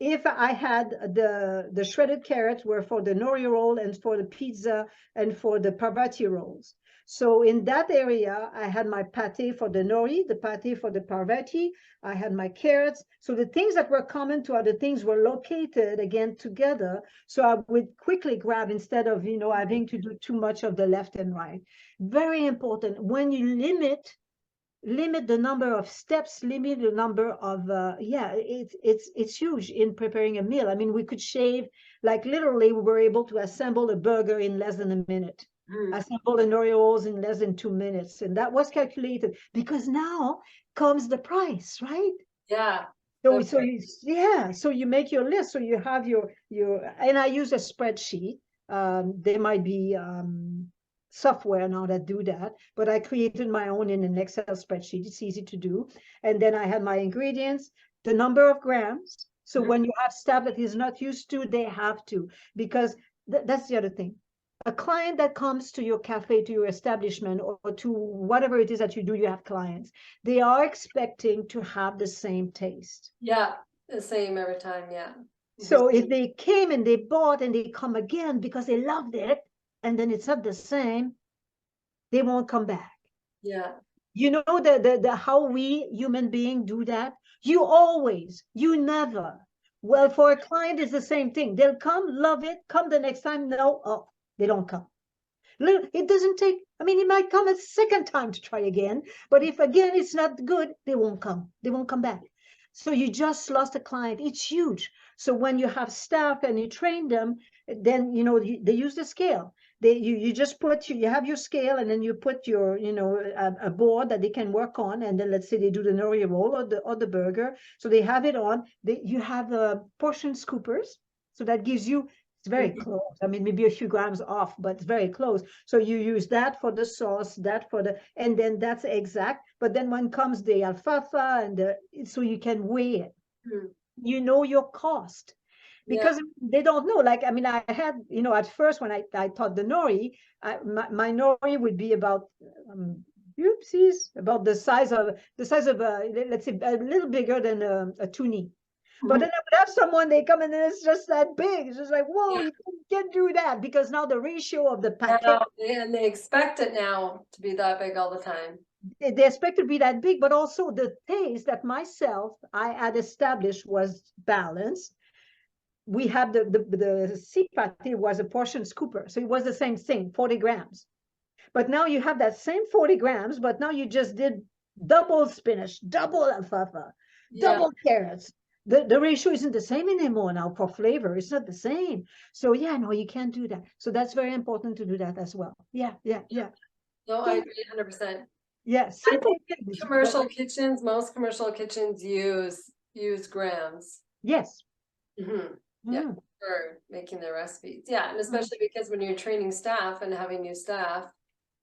if I had the shredded carrots were for the nori roll and for the pizza and for the parvati rolls. So in that area, I had my pate for the nori, the pate for the parvati. I had my carrots. So the things that were common to other things were located again together. So I would quickly grab instead of, having to do too much of the left and right. Very important. When you limit the number of steps, limit the number of, it's huge in preparing a meal. I mean, we could shave, like literally we were able to assemble a burger in less than a minute. Assemble the nori rolls in less than 2 minutes. And that was calculated because now comes the price, right? Yeah. So you make your list. So you have your, and I use a spreadsheet. There might be software now that do that, but I created my own in an Excel spreadsheet. It's easy to do. And then I had my ingredients, the number of grams. So when you have staff that is not used to, they have to, because that's the other thing. A client that comes to your cafe, to your establishment, or to whatever it is that you do, you have clients, they are expecting to have the same taste. Yeah, the same every time, yeah. So if they came and they bought and they come again because they loved it, and then it's not the same, they won't come back. Yeah. You know the how we human beings do that? You never. Well, for a client, it's the same thing. They'll come, love it, come the next time. No, they don't come. It doesn't take, I mean, it might come a second time to try again, but if again it's not good, they won't come. They won't come back. So you just lost a client. It's huge. So when you have staff and you train them, then they use the scale. You just put you have your scale, and then you put your a board that they can work on, and then let's say they do the nori roll or the burger, so they have it on. You have portion scoopers, so that gives you It's very close. I mean, maybe a few grams off, but it's very close. So you use that for the sauce, that for the, and then that's exact. But then when comes the alfalfa and the, so you can weigh it. Mm. You know your cost. Yeah. Because they don't know. Like, I mean, I had, at first when I taught the nori, my nori would be about, oopsies, about the size of let's say a little bigger than a toonie. But then I would have someone, they come in and it's just that big. It's just like, whoa, Yeah. you can't do that because now the ratio of the paquet, And they expect it now to be that big all the time. they expect to be that big, but also the taste that myself, I had established was balanced. We had the sea pate was a portion scooper. So it was the same thing, 40 grams. But now you have that same 40 grams, but now you just did double spinach, double alfalfa, double carrots. The ratio isn't the same anymore now for flavor. It's not the same. So yeah, no, you can't do that. So that's very important to do that as well. Yeah. No, I agree 100%. Yeah, I think most commercial kitchens use grams. Yes. Yeah, for making their recipes. Yeah, and especially because when you're training staff and having new staff.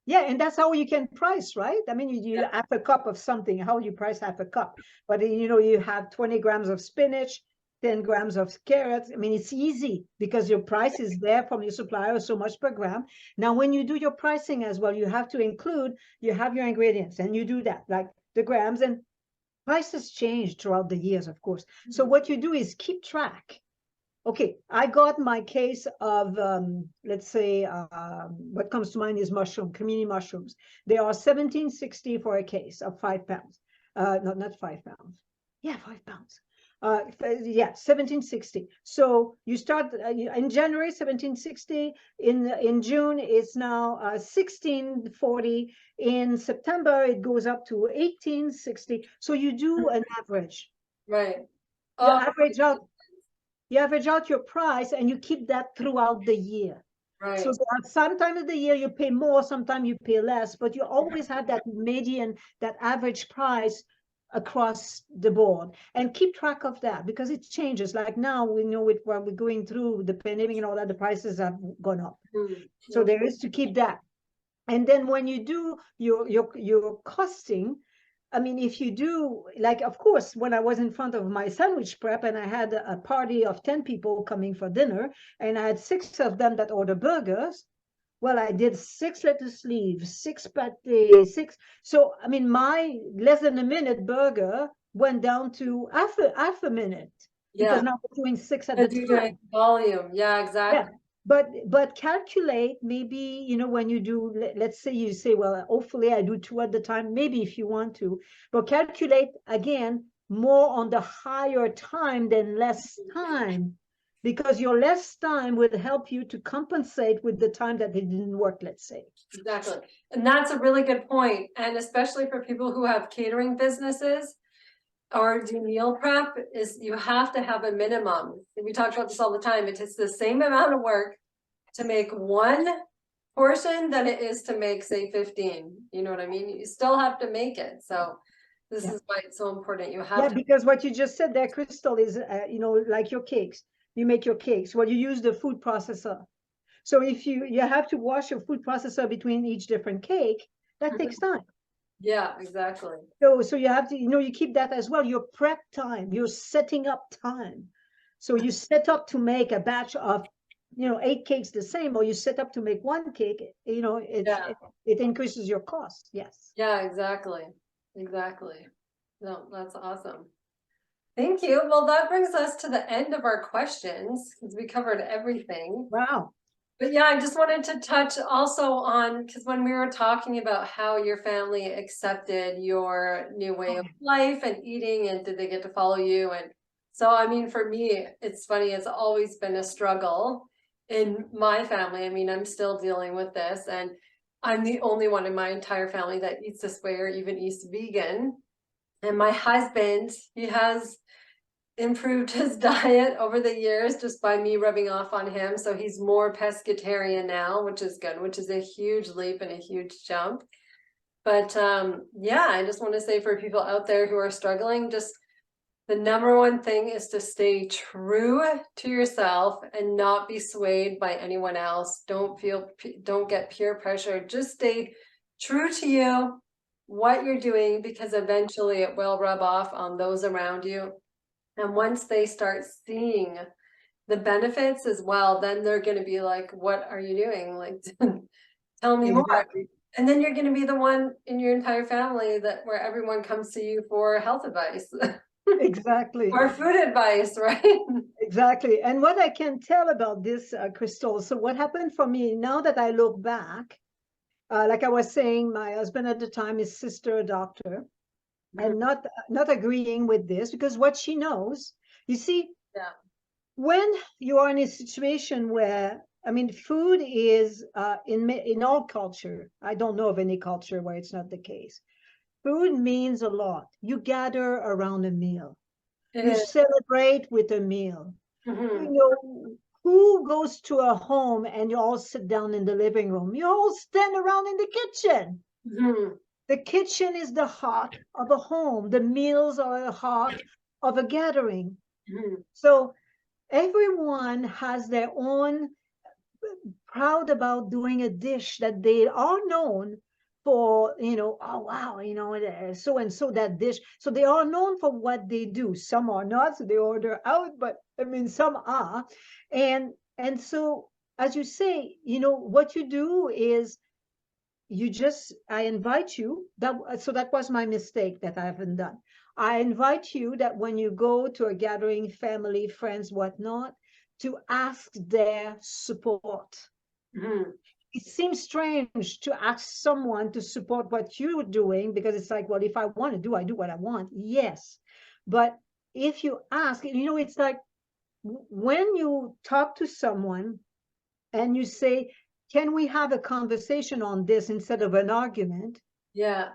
Yeah, and that's how you can price, right? I mean, you half a cup of something, how you price half a cup. But you have 20 grams of spinach, 10 grams of carrots. I mean, it's easy because your price is there from your supplier, so much per gram. Now, when you do your pricing as well, you have to include, you have your ingredients and you do that, like the grams, and prices change throughout the years, of course. So what you do is keep track. Okay, I got my case of, let's say, what comes to mind is community mushrooms. They are $17.60 for a case of 5 pounds. Not 5 pounds. Yeah, 5 pounds. Yeah, $17.60. So you start in January, $17.60. In June, it's now $16.40. In September, it goes up to $18.60. So you do an average. Right. You average out your price and you keep that throughout the year. Right. So sometimes of the year you pay more, sometimes you pay less, but you always have that median, that average price across the board, and keep track of that because it changes. Like now we know while we're going through the pandemic and all that, the prices have gone up. So there is to keep that. And then when you do your costing, I mean, if you do, like, of course, when I was in front of my sandwich prep and I had a party of 10 people coming for dinner and I had 6 of them that order burgers, well, I did 6 lettuce leaves, 6 pate, 6. So, I mean, my less than a minute burger went down to half a minute because now we're doing 6 at the time. Volume. Yeah, exactly. Yeah. But calculate maybe, when you do, let's say you say, well, hopefully I do 2 at the time, maybe if you want to, but calculate again more on the higher time than less time, because your less time will help you to compensate with the time that it didn't work, let's say. Exactly. And that's a really good point. And especially for people who have catering businesses or do meal prep, is you have to have a minimum. We talk about this all the time. It takes the same amount of work to make 1 portion than it is to make, say, 15. You know what I mean? You still have to make it. So this is why it's so important. You have to. Because what you just said there, Crystal, is, like your cakes. You make your cakes. Well, you use the food processor. So if you have to wash your food processor between each different cake, that takes time. Yeah, exactly. So you have to, you keep that as well. Your prep time, your setting up time. So you set up to make a batch of, 8 cakes the same, or you set up to make 1 cake, it increases your cost. Yes. Yeah, exactly. No, that's awesome. Thank you. Well, that brings us to the end of our questions because we covered everything. Wow. But yeah, I just wanted to touch also on, because when we were talking about how your family accepted your new way of life and eating, and did they get to follow you? And so, I mean, for me, it's funny, it's always been a struggle in my family. I mean, I'm still dealing with this, and I'm the only one in my entire family that eats this way or even eats vegan. And my husband, he has improved his diet over the years just by me rubbing off on him. So he's more pescatarian now, which is good, which is a huge leap and a huge jump. But yeah, I just want to say for people out there who are struggling, just The number one thing is to stay true to yourself and not be swayed by anyone else. Don't get peer pressure. Just stay true to you, what you're doing, because eventually it will rub off on those around you. And once they start seeing the benefits as well, then they're going to be like, what are you doing? Like, tell me more. Exactly. And then you're going to be the one in your entire family where everyone comes to you for health advice. Exactly. Or food advice, right? Exactly. And what I can tell about this, Crystal, so what happened for me now that I look back, like I was saying, my husband at the time, his sister, a doctor, and not agreeing with this because what she knows, you see, Yeah. when you are in a situation where, I mean, food is in all culture. I don't know of any culture where it's not the case. Food means a lot. You gather around a meal. It You is. celebrate with a meal. You know, who goes to a home and you all sit down in the living room? You all stand around in the kitchen. The kitchen is the heart of a home. The meals are the heart of a gathering. So everyone has their own proud about doing a dish that they are known for, you know, oh wow, you know, so and so that dish. So they are known for what they do. Some are not, so they order out, but I mean some are. And so as you say, you know, what you do is I invite you that was my mistake that I haven't done. I invite you that when you go to a gathering, family, friends, whatnot, to ask their support. It seems strange to ask someone to support what you're doing because it's like, well, if I want to do, I do what I want. Yes. But if you ask, you know, it's like when you talk to someone and you say, can we have a conversation on this instead of an argument? Yeah.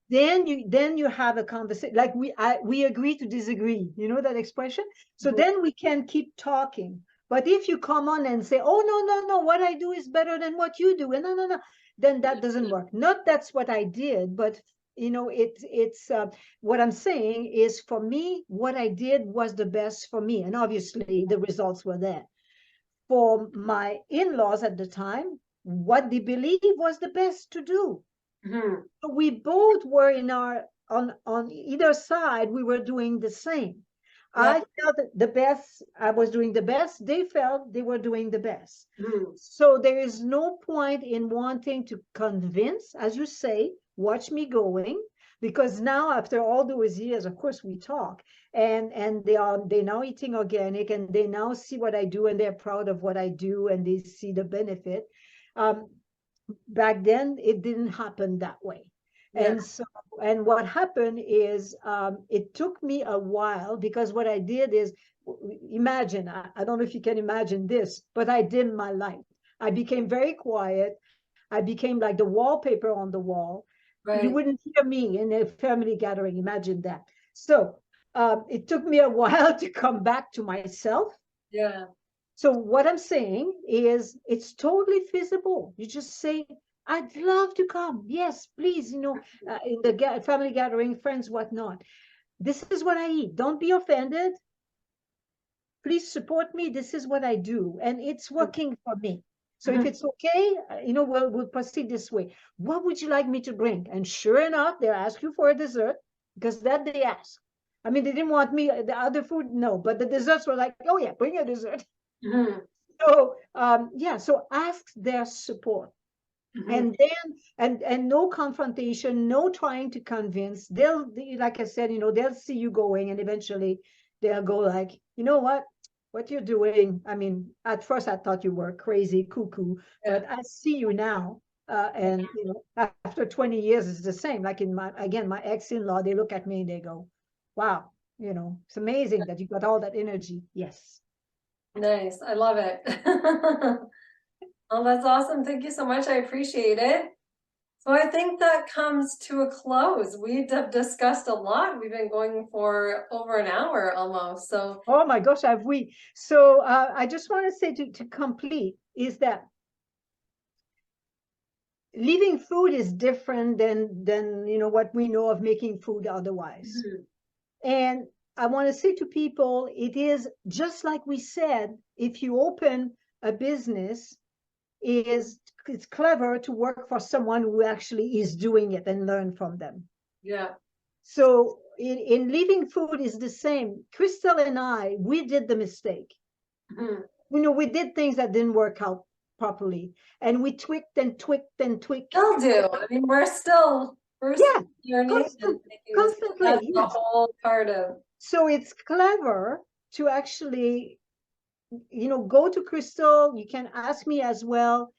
Then you have a conversation, like we agree to disagree, you know that expression. So then we can keep talking. But if you come on and say, oh no, what I do is better than what you do, and no, then that doesn't work. Not that's what I did, but you know, it's what I'm saying is, for me, what I did was the best for me, and obviously the results were there. For my in-laws at the time, what they believed was the best to do. So we both were in our on either side, we were doing the same. Yeah. I felt the best, I was doing the best, they felt they were doing the best. So there is no point in wanting to convince, as you say, watch me going, because now after all those years, of course we talk, and they now eating organic, and they now see what I do, and they're proud of what I do, and they see the benefit. Back then it didn't happen that way. Yeah. And so, and what happened is, it took me a while, because what I did is, imagine, I don't know if you can imagine this, but I dimmed my light. I became very quiet. I became like the wallpaper on the wall. You Right. wouldn't hear me in a family gathering. Imagine that. So it took me a while to come back to myself. Yeah. So what I'm saying is, it's totally feasible. You just say, I'd love to come. Yes, please, you know, in the family gathering, friends, whatnot. This is what I eat. Don't be offended. Please support me. This is what I do. And it's working for me. So if it's okay, you know, we'll proceed this way. What would you like me to bring? And sure enough, they'll ask you for a dessert, because that they ask. I mean, they didn't want me, the other food, no, but the desserts were like, oh yeah, bring a dessert. So yeah, so ask their support, and then and no confrontation, no trying to convince. Like I said, you know, they'll see you going, and eventually they'll go like, you know what you're doing. I mean, at first I thought you were crazy, cuckoo, but I see you now. And you know, after 20 years, it's the same. Like my ex-in-law, they look at me and they go, wow, you know, it's amazing that you got all that energy. Yes. Nice. I love it. Oh, that's awesome. Thank you so much. I appreciate it. So I think that comes to a close. We have discussed a lot. We've been going for over an hour almost. So Oh my gosh, have we? So I just want to say to complete is that leaving food is different than you know what we know of making food otherwise. And I want to say to people, it is just like we said, if you open a business, it's clever to work for someone who actually is doing it and learn from them. Yeah. So in Living Food is the same. Crystal and I, we did the mistake. Mhm. We did things that didn't work out properly, and we tweaked and tweaked and tweaked. Still do. I mean, we're still Yeah, learning and making mistakes. constantly, That's the yes. whole part of. So it's clever to actually, go to Crystal. You can ask me as well,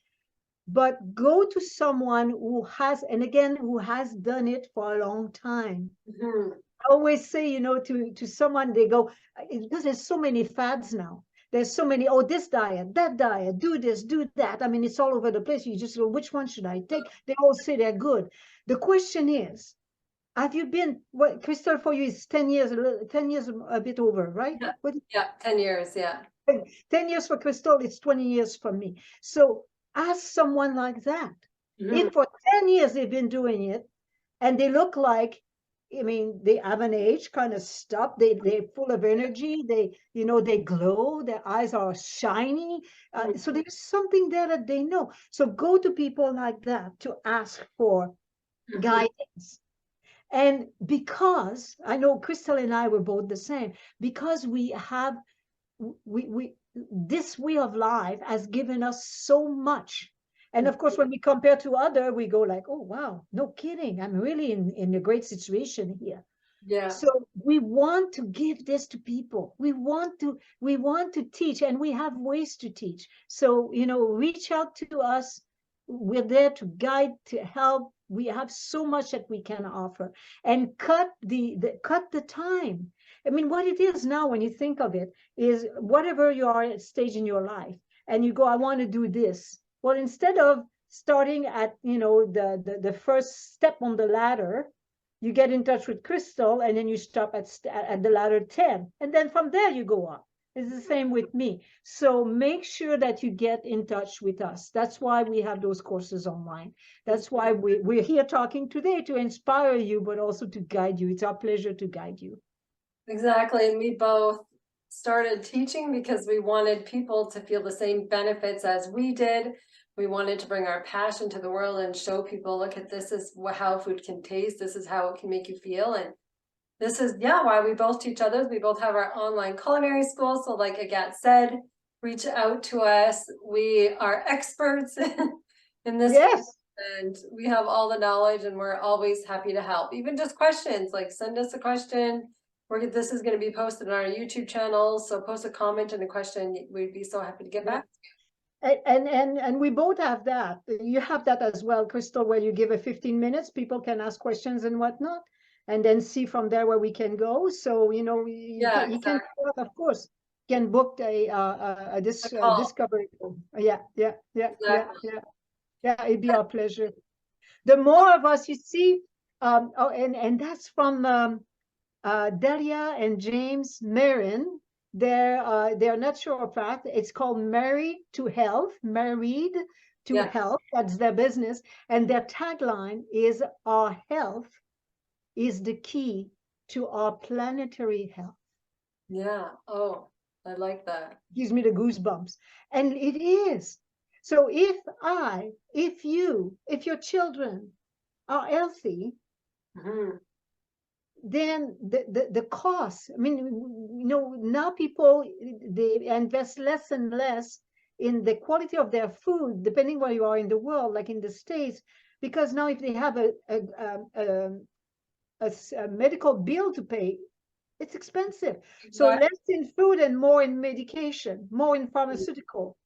but go to someone who has, and again, who has done it for a long time. Mhm. I always say, to someone, they go, because there's so many fads now. There's so many, oh, this diet, that diet, do this, do that. I mean, it's all over the place. You just go, which one should I take? They all say they're good. The question is, have you been, what, Crystal, for you is 10 years, 10 years a bit over, right? Yeah. What, Yeah, 10 years, yeah. 10 years for Crystal, it's 20 years for me. So ask someone like that. Mhm. If for 10 years they've been doing it, and they look like, I mean, they have an age kind of stuff. They're full of energy. They glow. Their eyes are shiny. So there's something there that they know. So go to people like that to ask for Mhm. guidance. And because I know Crystal and I were both the same, because we have this way of life has given us so much. And of course, when we compare to other, we go like, oh, wow, no kidding. I'm really in a great situation here. Yeah. So we want to give this to people. We want to teach, and we have ways to teach. So, reach out to us. We're there to guide, to help. We have so much that we can offer, and cut the time. I mean, what it is now, when you think of it, is whatever you are at stage in your life, and you go, I want to do this. Well, instead of starting at, the first step on the ladder, you get in touch with Crystal, and then you stop at the ladder 10. And then from there you go up. It's the same with me. So make sure that you get in touch with us. That's why we have those courses online. That's why we're here talking today, to inspire you, but also to guide you. It's our pleasure to guide you. Exactly. And we both started teaching because we wanted people to feel the same benefits as we did. We wanted to bring our passion to the world and show people, look at this is how food can taste. This is how it can make you feel. And this is, why we both teach others. We both have our online culinary school. So like Agathe said, reach out to us. We are experts in this. Yes. And we have all the knowledge, and we're always happy to help. Even just questions, like send us a question. This is going to be posted on our YouTube channel. So post a comment and a question. We'd be so happy to get back. And we both have that. You have that as well, Crystal, where you give a 15 minutes, people can ask questions and whatnot, and then see from there where we can go. So, you can, of course, can book a discovery. Yeah. It'd be our pleasure. The more of us, you see, and that's from Delia and James Marin. They're naturopath. It's called Married to Health. That's their business. And their tagline is, our health is the key to our planetary health. Yeah. Oh, I like that. Gives me the goosebumps. And it is. So if your children are healthy, then the cost, I mean, now people, they invest less and less in the quality of their food, depending where you are in the world, like in the States, because now if they have a medical bill to pay, it's expensive. Exactly. So less in food and more in medication, more in pharmaceutical.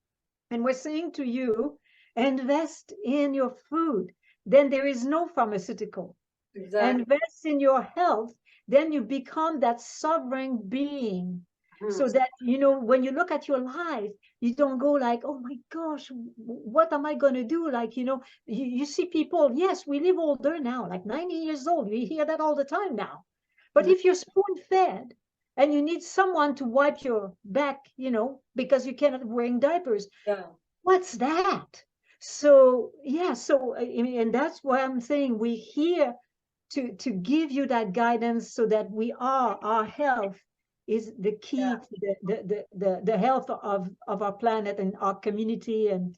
And we're saying to you, invest in your food. Then there is no pharmaceutical. Exactly. Invest in your health, then you become that sovereign being. So that, when you look at your life, you don't go like, oh my gosh, what am I going to do? Like, you see people, yes, we live older now, like 90 years old. We hear that all the time now. But if you're spoon-fed and you need someone to wipe your back, because you cannot wearing diapers, what's that? So, and that's why I'm saying we hear to give you that guidance so that our health is the key Yeah. to the health of our planet and our community. And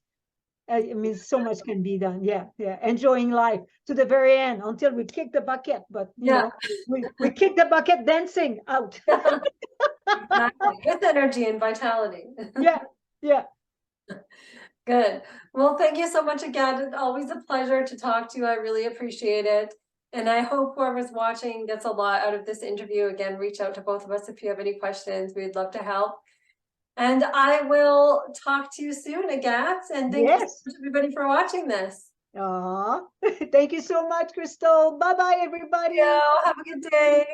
I mean, so much can be done. Yeah, yeah. Enjoying life to the very end until we kick the bucket. But you Yeah. know, we kick the bucket dancing out. Exactly. With energy and vitality. Yeah, yeah. Good. Well, thank you so much again. It's always a pleasure to talk to you. I really appreciate it. And I hope whoever's watching gets a lot out of this interview. Again, reach out to both of us if you have any questions. We'd love to help. And I will talk to you soon, Agathe. And thank you so Yes. much, everybody, for watching this. Aw. Thank you so much, Crystal. Bye bye, everybody. Yeah, have a good day.